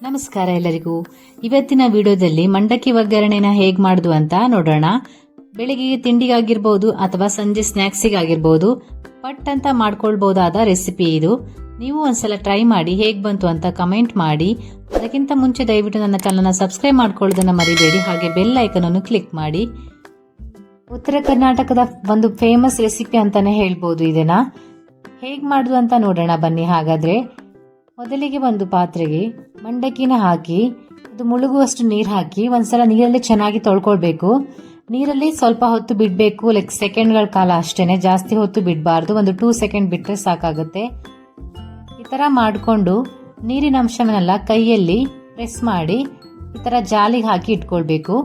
ನಮಸ್ಕಾರ ಎಲ್ಲರಿಗೂ. ಇವತ್ತಿನ ವಿಡಿಯೋದಲ್ಲಿ ಮಂಡಕ್ಕಿ ಒಗ್ಗರಣೆನ ಹೇಗ್ ಮಾಡುದು ಅಂತ ನೋಡೋಣ. ಬೆಳಿಗ್ಗೆ ತಿಂಡಿಗಾಗಿರ್ಬೋದು ಅಥವಾ ಸಂಜೆ ಸ್ನ್ಯಾಕ್ಸಿಗಾಗಿರ್ಬೋದು ಪಟ್ ಅಂತ ಮಾಡ್ಕೊಳ್ಬಹುದಾದ ರೆಸಿಪಿ ಇದು. ನೀವು ಒಂದ್ಸಲ ಟ್ರೈ ಮಾಡಿ ಹೇಗ್ ಬಂತು ಅಂತ ಕಮೆಂಟ್ ಮಾಡಿ. ಅದಕ್ಕಿಂತ ಮುಂಚೆ ದಯವಿಟ್ಟು ನನ್ನ ಚಾನಲ್ನ ಸಬ್ಸ್ಕ್ರೈಬ್ ಮಾಡ್ಕೊಳ್ಳೋದನ್ನ ಮರಿಬೇಡಿ, ಹಾಗೆ ಬೆಲ್ ಐಕನ್ ಅನ್ನು ಕ್ಲಿಕ್ ಮಾಡಿ. ಉತ್ತರ ಕರ್ನಾಟಕದ ಒಂದು ಫೇಮಸ್ ರೆಸಿಪಿ ಅಂತಾನೆ ಹೇಳ್ಬೋದು. ಇದನ್ನ ಹೇಗ್ ಮಾಡುದು ಅಂತ ನೋಡೋಣ ಬನ್ನಿ. ಹಾಗಾದ್ರೆ ಮೊದಲಿಗೆ ಒಂದು ಪಾತ್ರೆಗೆ ಮಂಡಕ್ಕಿನ ಹಾಕಿ ಅದು ಮುಳುಗುವಷ್ಟು ನೀರು ಹಾಕಿ ಒಂದ್ಸಲ ನೀರಲ್ಲಿ ಚೆನ್ನಾಗಿ ತೊಳ್ಕೊಳ್ಬೇಕು. ನೀರಲ್ಲಿ ಸ್ವಲ್ಪ ಹೊತ್ತು ಬಿಡಬೇಕು, ಲೈಕ್ ಸೆಕೆಂಡ್ಗಳ ಕಾಲ ಅಷ್ಟೇನೆ, ಜಾಸ್ತಿ ಹೊತ್ತು ಬಿಡಬಾರ್ದು. ಒಂದು 2 ಸೆಕೆಂಡ್ ಬಿಟ್ಟರೆ ಸಾಕಾಗುತ್ತೆ. ಈ ತರ ಮಾಡಿಕೊಂಡು ನೀರಿನ ಅಂಶವನ್ನೆಲ್ಲ ಕೈಯಲ್ಲಿ ಪ್ರೆಸ್ ಮಾಡಿ ಈ ತರ ಜಾಲಿಗೆ ಹಾಕಿ ಇಟ್ಕೊಳ್ಬೇಕು.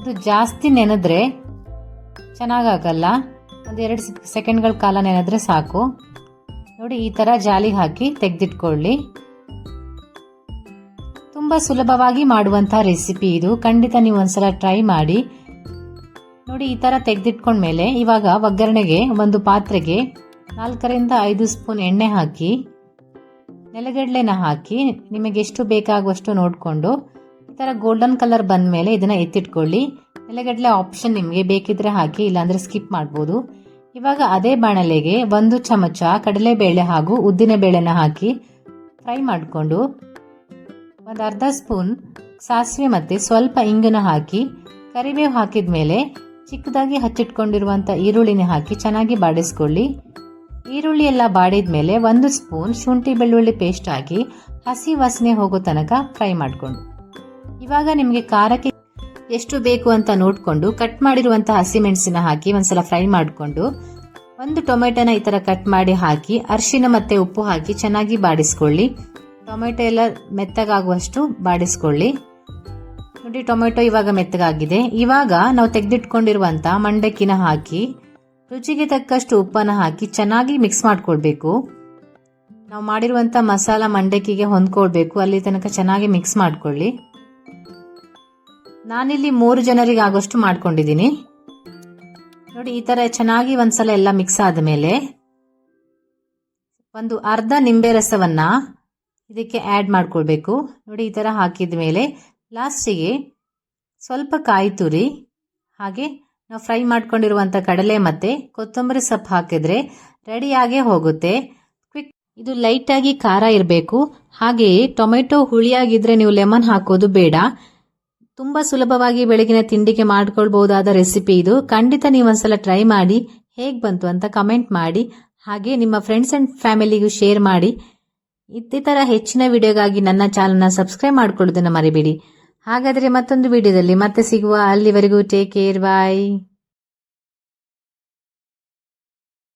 ಇದು ಜಾಸ್ತಿ ನೆನೆದ್ರೆ ಚೆನ್ನಾಗಾಗಲ್ಲ, ಒಂದು 2 ಸೆಕೆಂಡ್ಗಳ ಕಾಲ ನೆನೆದ್ರೆ ಸಾಕು. ನೋಡಿ, ಈ ತರ ಜಾಲಿಗೆ ಹಾಕಿ ತೆಗೆದಿಟ್ಕೊಳ್ಳಿ. ತುಂಬಾ ಸುಲಭವಾಗಿ ಮಾಡುವಂತಹ ರೆಸಿಪಿ ಇದು. ಖಂಡಿತ ನೀವು ಒಂದ್ಸಲ ಟ್ರೈ ಮಾಡಿ ನೋಡಿ. ಈ ತರ ತೆಗೆದಿಟ್ಕೊಂಡ್ಮೇಲೆ ಇವಾಗ ಒಗ್ಗರಣೆಗೆ ಒಂದು ಪಾತ್ರೆಗೆ 4 ರಿಂದ 5 ಸ್ಪೂನ್ ಎಣ್ಣೆ ಹಾಕಿ ನೆಲಗಡಲೆನ ಹಾಕಿ ನಿಮಗೆ ಎಷ್ಟು ಬೇಕಾಗುವಷ್ಟು ನೋಡಿಕೊಂಡು ಈ ತರ ಗೋಲ್ಡನ್ ಕಲರ್ ಬಂದ ಮೇಲೆ ಇದನ್ನ ಎತ್ತಿಟ್ಕೊಳ್ಳಿ. ನೆಲಗಡಲೆ ಆಪ್ಷನ್, ನಿಮಗೆ ಬೇಕಿದ್ರೆ ಹಾಕಿ, ಇಲ್ಲಾಂದ್ರೆ ಸ್ಕಿಪ್ ಮಾಡ್ಬೋದು. ಇವಾಗ ಅದೇ ಬಾಣಲೆಗೆ 1 ಚಮಚ ಕಡಲೆಬೇಳೆ ಹಾಗೂ ಉದ್ದಿನ ಬೇಳೆನ ಹಾಕಿ ಫ್ರೈ ಮಾಡಿಕೊಂಡು ಒಂದು ಅರ್ಧ ಸ್ಪೂನ್ ಸಾಸಿವೆ ಮತ್ತೆ ಸ್ವಲ್ಪ ಇಂಗನ್ನ ಹಾಕಿ ಕರಿಬೇವು ಹಾಕಿದ ಮೇಲೆ ಚಿಕ್ಕದಾಗಿ ಹಚ್ಚಿಟ್ಕೊಂಡಿರುವಂತ ಈರುಳ್ಳಿನ ಹಾಕಿ ಚೆನ್ನಾಗಿ ಬಾಡಿಸ್ಕೊಳ್ಳಿ. ಈರುಳ್ಳಿ ಎಲ್ಲ ಬಾಡಿದ ಮೇಲೆ 1 ಸ್ಪೂನ್ ಶುಂಠಿ ಬೆಳ್ಳುಳ್ಳಿ ಪೇಸ್ಟ್ ಹಾಕಿ ಹಸಿ ವಾಸನೆ ಹೋಗೋ ತನಕ ಫ್ರೈ ಮಾಡಿಕೊಂಡು, ಇವಾಗ ನಿಮಗೆ ಖಾರಕ್ಕೆ ಎಷ್ಟು ಬೇಕು ಅಂತ ನೋಡಿಕೊಂಡು ಕಟ್ ಮಾಡಿರುವಂತಹ ಹಸಿಮೆಣಸಿನ ಹಾಕಿ ಒಂದ್ಸಲ ಫ್ರೈ ಮಾಡಿಕೊಂಡು 1 ಟೊಮೆಟೊನ ಈ ತರ ಕಟ್ ಮಾಡಿ ಹಾಕಿ ಅರಿಶಿನ ಮತ್ತೆ ಉಪ್ಪು ಹಾಕಿ ಚೆನ್ನಾಗಿ ಬಾಡಿಸ್ಕೊಳ್ಳಿ. ಟೊಮೆಟೊ ಎಲ್ಲ ಮೆತ್ತಗಾಗುವಷ್ಟು ಬಾಡಿಸ್ಕೊಳ್ಳಿ. ನೋಡಿ, ಟೊಮೆಟೊ ಇವಾಗ ಮೆತ್ತಗಾಗಿದೆ. ಇವಾಗ ನಾವು ತೆಗೆದಿಟ್ಕೊಂಡಿರುವಂತ ಮಂಡಕ್ಕಿನ ಹಾಕಿ ರುಚಿಗೆ ತಕ್ಕಷ್ಟು ಉಪ್ಪನ್ನ ಹಾಕಿ ಚೆನ್ನಾಗಿ ಮಿಕ್ಸ್ ಮಾಡ್ಕೊಳ್ಬೇಕು. ನಾವು ಮಾಡಿರುವಂತ ಮಸಾಲ ಮಂಡಕ್ಕಿಗೆ ಹೊಂದ್ಕೊಳ್ಬೇಕು, ಅಲ್ಲಿ ತನಕ ಚೆನ್ನಾಗಿ ಮಿಕ್ಸ್ ಮಾಡ್ಕೊಳ್ಳಿ. ನಾನಿಲ್ಲಿ 3 ಜನರಿಗೆ ಆಗೋಷ್ಟು ಮಾಡ್ಕೊಂಡಿದ್ದೀನಿ. ನೋಡಿ, ಈ ತರ ಚೆನ್ನಾಗಿ ಒಂದ್ಸಲ ಎಲ್ಲ ಮಿಕ್ಸ್ ಆದ ಮೇಲೆ ಒಂದು ಅರ್ಧ ನಿಂಬೆ ರಸವನ್ನ ಇದಕ್ಕೆ ಆಡ್ ಮಾಡ್ಕೊಳ್ಬೇಕು. ನೋಡಿ, ಈ ತರ ಹಾಕಿದ ಮೇಲೆ ಲಾಸ್ಟಿಗೆ ಸ್ವಲ್ಪ ಕಾಯಿ ತುರಿ ಹಾಗೆ ನಾವು ಫ್ರೈ ಮಾಡ್ಕೊಂಡಿರುವಂತ ಕಡಲೆ ಮತ್ತೆ ಕೊತ್ತಂಬರಿ ಸೊಪ್ಪು ಹಾಕಿದ್ರೆ ರೆಡಿಯಾಗೇ ಹೋಗುತ್ತೆ. ಇದು ಲೈಟ್ ಆಗಿ ಖಾರ ಇರಬೇಕು. ಹಾಗೆಯೇ ಟೊಮೆಟೊ ಹುಳಿಯಾಗಿದ್ರೆ ನೀವು ಲೆಮನ್ ಹಾಕೋದು ಬೇಡ. ತುಂಬಾ ಸುಲಭವಾಗಿ ಬೆಳಗಿನ ತಿಂಡಿಗೆ ಮಾಡ್ಕೊಳ್ಬಹುದಾದ ರೆಸಿಪಿ ಇದು. ಖಂಡಿತ ನೀವು ಒಂದ್ಸಲ ಟ್ರೈ ಮಾಡಿ ಹೇಗ್ ಬಂತು ಅಂತ ಕಮೆಂಟ್ ಮಾಡಿ, ಹಾಗೆ ನಿಮ್ಮ ಫ್ರೆಂಡ್ಸ್ ಅಂಡ್ ಫ್ಯಾಮಿಲಿಗೂ ಶೇರ್ ಮಾಡಿ. ಇದೇ ತರ ಹೆಚ್ಚಿನ ವಿಡಿಯೋಗಾಗಿ ನನ್ನ ಚಾನಲ್ನ ಸಬ್ಸ್ಕ್ರೈಬ್ ಮಾಡ್ಕೊಳ್ಳೋದನ್ನ ಮರಿಬೇಡಿ. ಹಾಗಾದ್ರೆ ಮತ್ತೊಂದು ವಿಡಿಯೋದಲ್ಲಿ ಮತ್ತೆ ಸಿಗುವ. ಅಲ್ಲಿವರೆಗೂ ಟೇಕ್ ಕೇರ್, ಬಾಯ್.